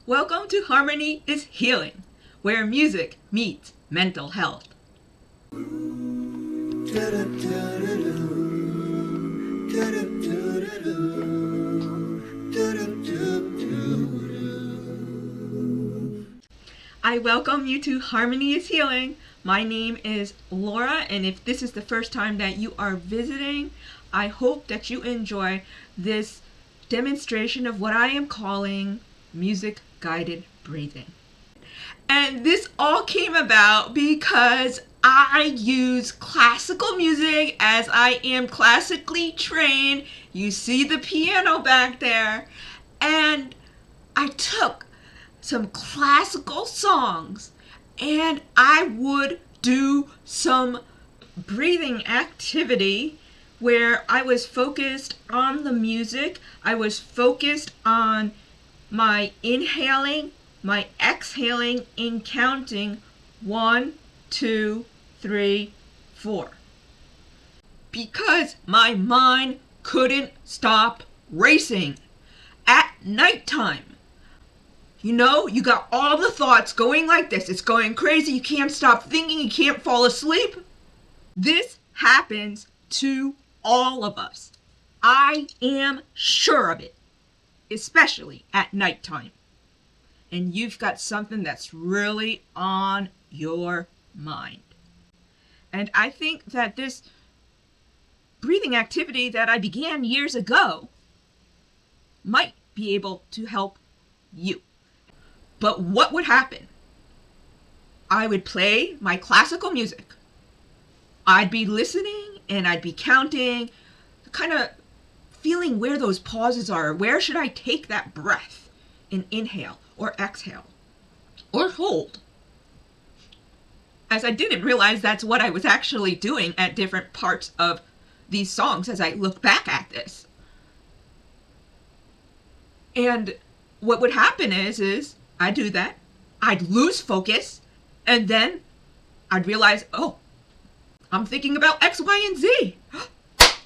Welcome to Harmony is Healing, where music meets mental health. I welcome you to Harmony is Healing. My name is Laura, and if this is the first time that you are visiting, I hope that you enjoy this demonstration of what I am calling music-guided breathing. And this all came about because I use classical music as I am classically trained. You see the piano back there. And I took some classical songs and I would do some breathing activity where I was focused on the music. I was focused on my inhaling, my exhaling, and counting 1, 2, 3, 4. Because my mind couldn't stop racing. At nighttime, you got all the thoughts going like this. It's going crazy. You can't stop thinking. You can't fall asleep. This happens to all of us. I am sure of it, especially at nighttime. And you've got something that's really on your mind. And I think that this breathing activity that I began years ago might be able to help you. But what would happen? I would play my classical music. I'd be listening and I'd be counting, kind of feeling where those pauses are. Where should I take that breath and inhale or exhale or hold? As I didn't realize that's what I was actually doing at different parts of these songs as I look back at this. And what would happen is I'd do that, I'd lose focus, and then I'd realize, oh, I'm thinking about X, Y, and Z.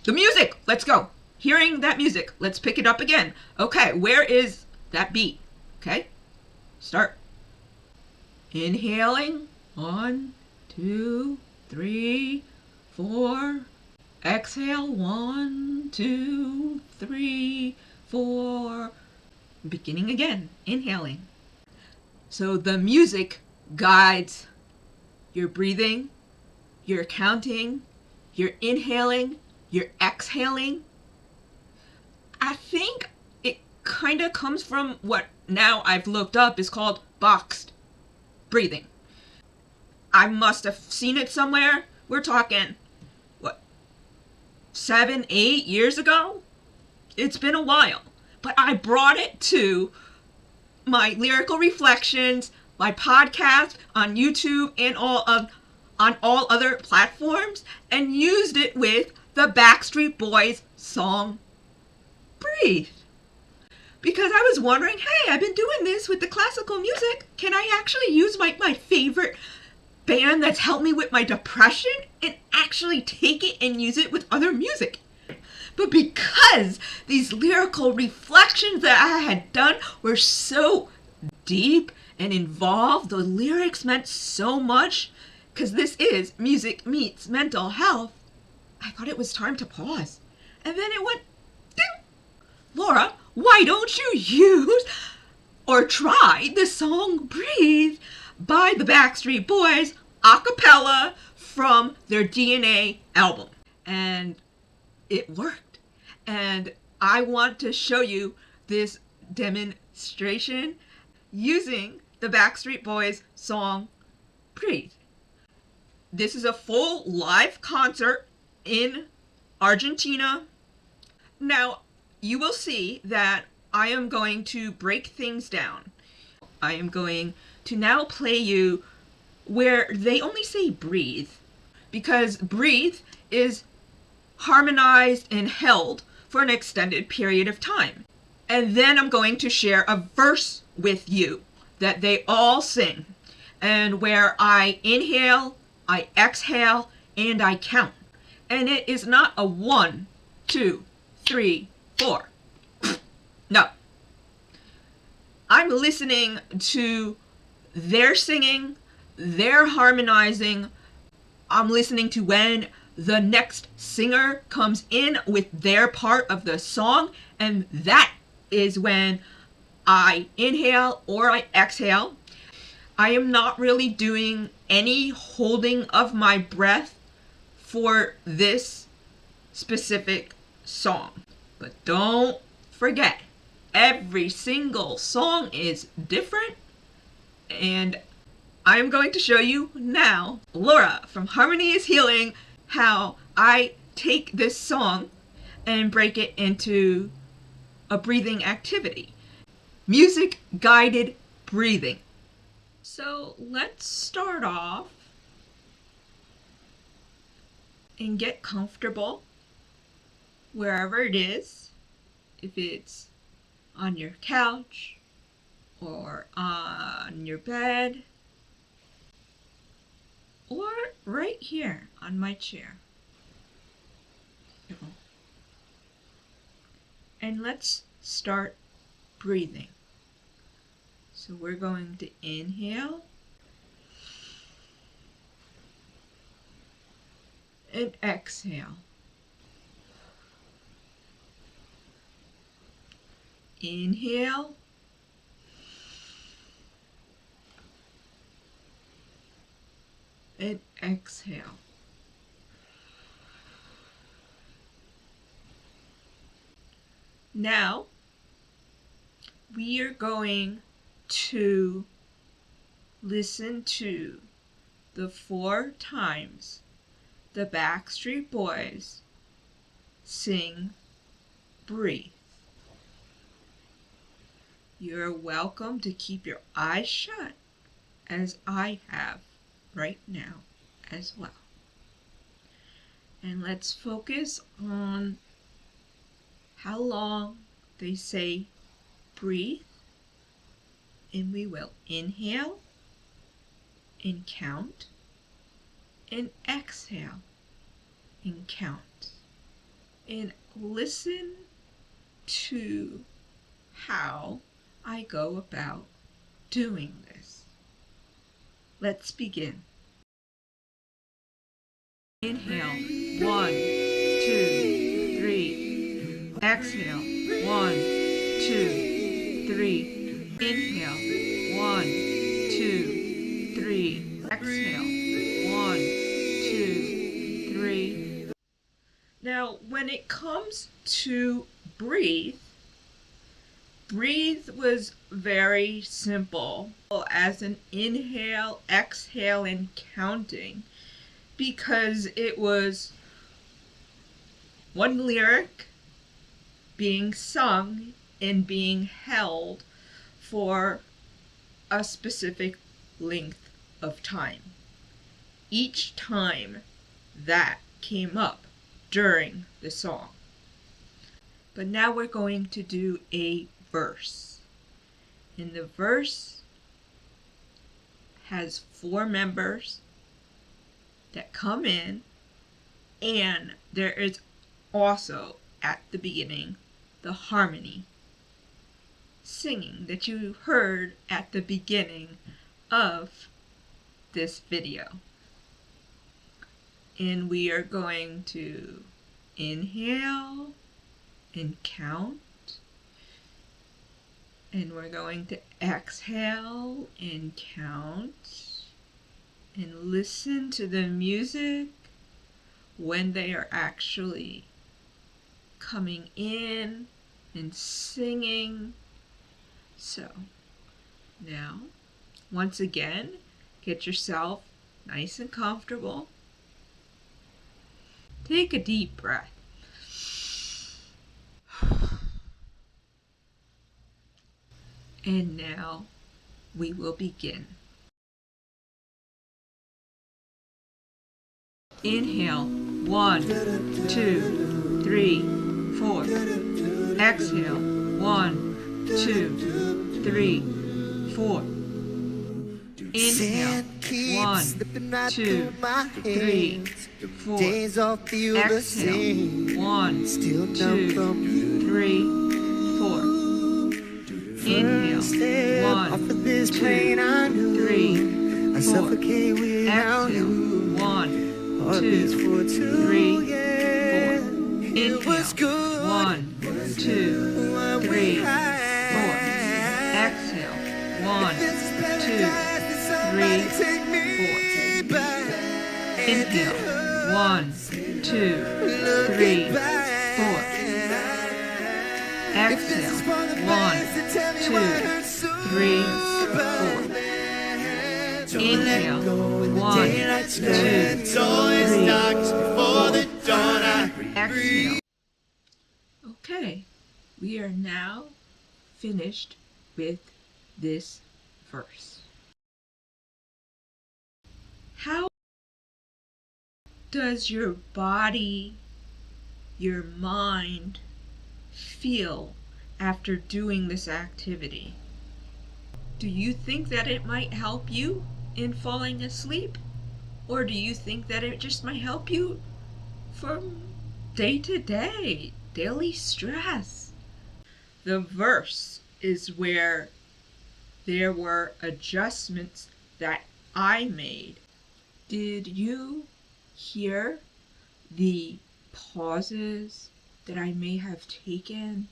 The music, let's go. Hearing that music, let's pick it up again. Okay, where is that beat? Okay, start. Inhaling, 1, 2, 3, 4. Exhale, 1, 2, 3, 4. Beginning again, inhaling. So the music guides your breathing, your counting, your inhaling, your exhaling. I think it kind of comes from what now I've looked up is called boxed breathing. I must have seen it somewhere. We're talking, 7, 8 years ago? It's been a while. But I brought it to my lyrical reflections, my podcast on YouTube and on all other platforms, and used it with the Backstreet Boys song Breathe. Because I was wondering, hey, I've been doing this with the classical music. Can I actually use my favorite band that's helped me with my depression and actually take it and use it with other music? But because these lyrical reflections that I had done were so deep and involved, the lyrics meant so much, because this is music meets mental health, I thought it was time to pause. And then it went, ding! Laura, why don't you use or try the song Breathe by the Backstreet Boys Acapella from their DNA album? And it worked. And I want to show you this demonstration using the Backstreet Boys song Breathe. This is a full live concert in Argentina. Now, you will see that I am going to break things down. I am going to now play you where they only say breathe, because breathe is harmonized and held for an extended period of time. And then I'm going to share a verse with you that they all sing, and where I inhale, I exhale, and I count. And it is not a 1, 2, 3, 4. No. I'm listening to their singing, their harmonizing. I'm listening to when the next singer comes in with their part of the song, and that is when I inhale or I exhale. I am not really doing any holding of my breath for this specific song. But don't forget, every single song is different, and I'm going to show you now, Laura from Harmony is Healing, how I take this song and break it into a breathing activity. Music guided breathing. So let's start off and get comfortable wherever it is. If it's on your couch or on your bed or right here on my chair. And let's start breathing. So we're going to inhale and exhale. Inhale and exhale. Now we are going to listen to the 4 times the Backstreet Boys sing Breathe. You're welcome to keep your eyes shut, as I have right now as well. And let's focus on how long they say breathe. And we will inhale and count, and exhale and count. And listen to how I go about doing this. Let's begin. Inhale, 1, 2, 3. Exhale, 1, 2, 3. Inhale, 1, 2, 3. Exhale, 1, 2, 3. Now, when it comes to breathe was very simple as an inhale, exhale, and counting, because it was one lyric being sung and being held for a specific length of time. Each time that came up during the song. But now we're going to do a verse. And the verse has 4 members that come in, and there is also at the beginning the harmony singing that you heard at the beginning of this video. And we are going to inhale and count, and we're going to exhale and count, and listen to the music when they are actually coming in and singing. So now, once again, get yourself nice and comfortable. Take a deep breath. And now we will begin. Inhale, 1, 2, 3, 4. Exhale, 1, 2, 3, 4. Inhale, 1, 2, 3, 4. Exhale, 1, 2, 3, 4. Inhale. 1, 2, 3, 4. Exhale. 1, 2, 3, 4. Inhale. 1, 2, 3, 4. Exhale. 1, 2, 3, 4. Inhale. 1, 2, 3, 4. Exhale. 1, 2, 3, 4. Inhale. 1, 2, 3, 4. Exhale. Okay, we are now finished with this verse. How does your body, your mind feel after doing this activity? Do you think that it might help you in falling asleep? Or do you think that it just might help you from day to day, daily stress? The verse is where there were adjustments that I made. Did you hear the pauses that I may have taken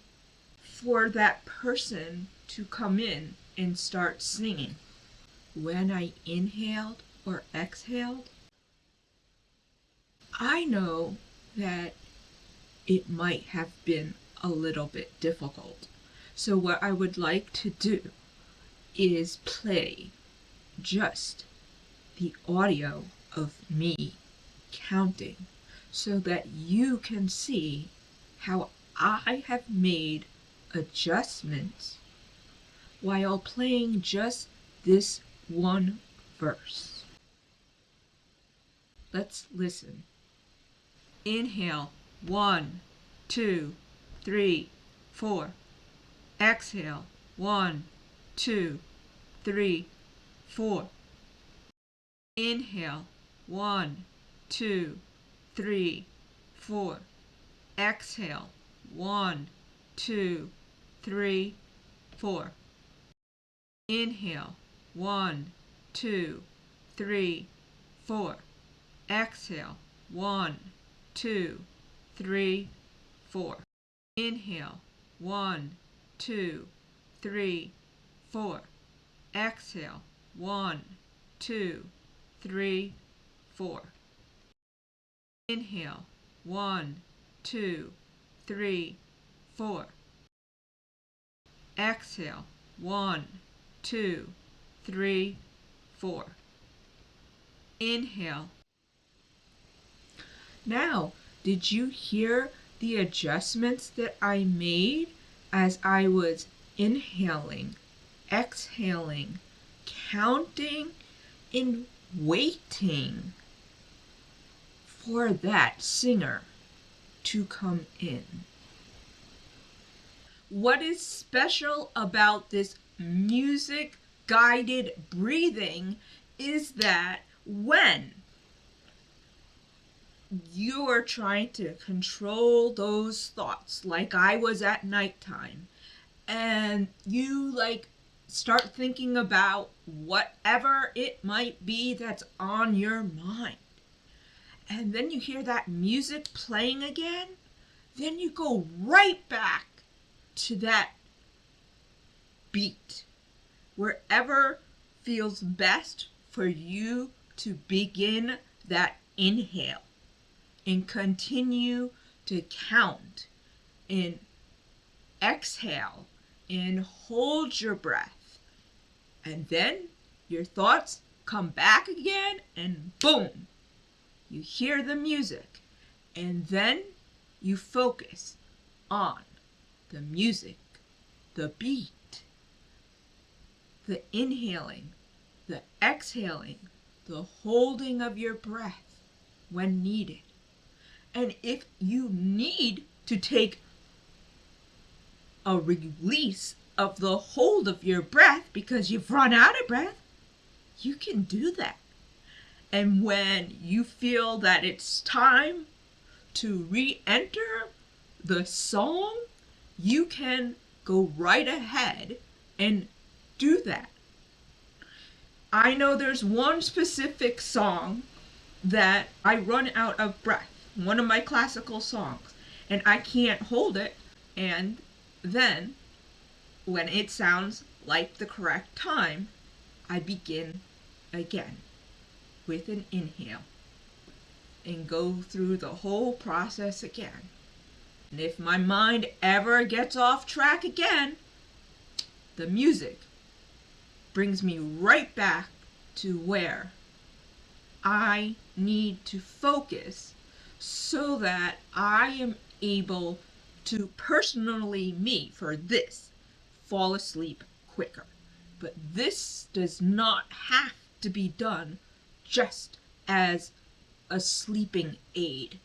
for that person to come in and start singing? When I inhaled or exhaled, I know that it might have been a little bit difficult. So what I would like to do is play just the audio of me counting so that you can see how I have made adjustments while playing just this one verse. Let's listen. Inhale, 1, 2, 3, 4. Exhale, 1, 2, 3, 4. Inhale, 1, 2, 3, 4. Exhale, 1, 2, 3, 4. Inhale, 1, 2, 3, 4. Exhale, 1, 2, 3, 4. Inhale, 1, 2, 3, 4. Exhale, 1, 2, 3, 4. Inhale, 1, 2, 3, 4. Exhale, 1, 2, 3, 4. Inhale. Now, did you hear the adjustments that I made as I was inhaling, exhaling, counting, and waiting for that singer to come in? What is special about this music guided breathing is that when you are trying to control those thoughts, like I was at nighttime, and you start thinking about whatever it might be that's on your mind, and then you hear that music playing again, then you go right back to that beat, wherever feels best for you to begin that inhale and continue to count and exhale and hold your breath. And then your thoughts come back again and boom, you hear the music. And then you focus on the music, the beat, the inhaling, the exhaling, the holding of your breath when needed. And if you need to take a release of the hold of your breath because you've run out of breath, you can do that. And when you feel that it's time to re-enter the song, you can go right ahead and do that. I know there's one specific song that I run out of breath, one of my classical songs, and I can't hold it, and then when it sounds like the correct time, I begin again with an inhale and go through the whole process again. And if my mind ever gets off track again, the music brings me right back to where I need to focus so that I am able to personally, for this, fall asleep quicker. But this does not have to be done just as a sleeping aid.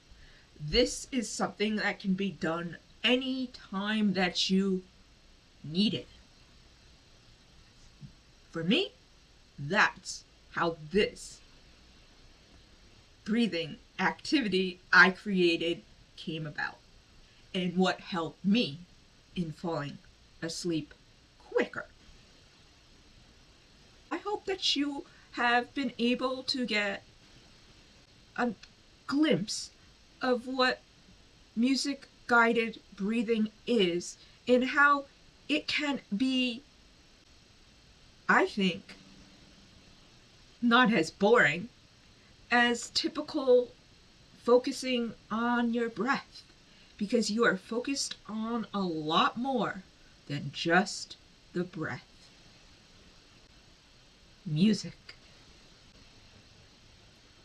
This is something that can be done any time that you need it. For me, that's how this breathing activity I created came about, and what helped me in falling asleep quicker. I hope that you have been able to get a glimpse of what music guided breathing is and how it can be, I think, not as boring as typical focusing on your breath, because you are focused on a lot more than just the breath. Music,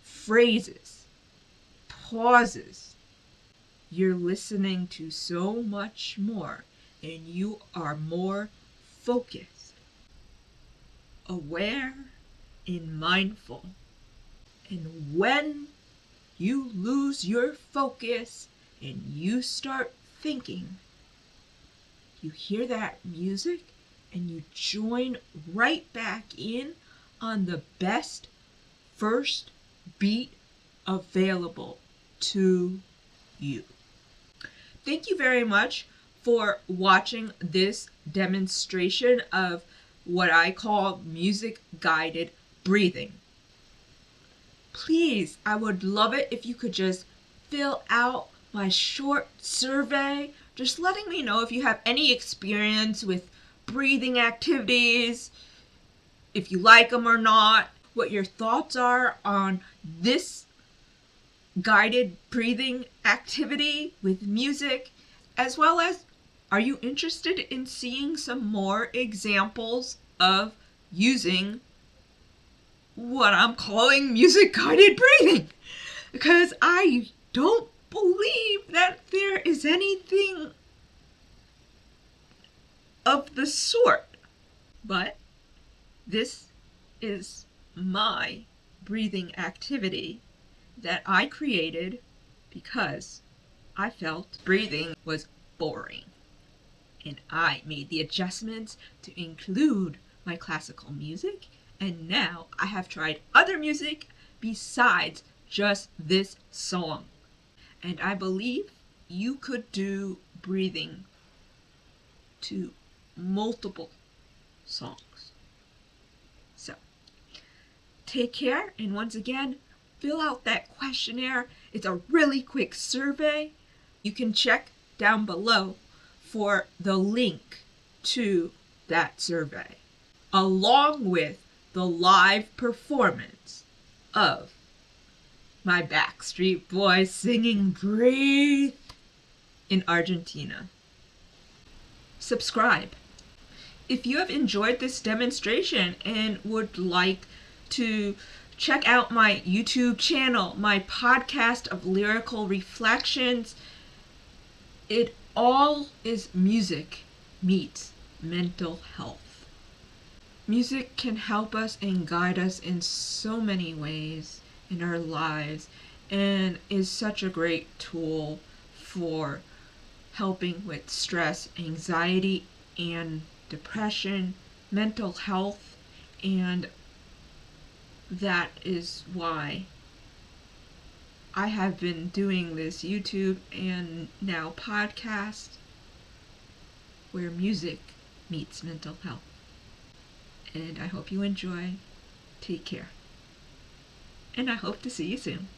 phrases, pauses. You're listening to so much more, and you are more focused, aware, and mindful. And when you lose your focus and you start thinking, you hear that music and you join right back in on the best first beat available to you. Thank you very much for watching this demonstration of what I call music guided breathing. Please, I would love it if you could just fill out my short survey, just letting me know if you have any experience with breathing activities, if you like them or not, what your thoughts are on this guided breathing activity with music, as well as are you interested in seeing some more examples of using what I'm calling music guided breathing? Because I don't believe that there is anything of the sort. But this is my breathing activity that I created because I felt breathing was boring. And I made the adjustments to include my classical music, and now I have tried other music besides just this song. And I believe you could do breathing to multiple songs. So, take care, and once again, fill out that questionnaire. It's a really quick survey. You can check down below for the link to that survey, along with the live performance of my Backstreet Boys singing Breathe in Argentina. Subscribe. If you have enjoyed this demonstration and would like to check out my YouTube channel, my podcast of lyrical reflections, it all is music meets mental health. Music can help us and guide us in so many ways in our lives, and is such a great tool for helping with stress, anxiety, and depression, mental health, and that is why I have been doing this YouTube and now podcast where music meets mental health. and I hope you enjoy. Take care. And I hope to see you soon.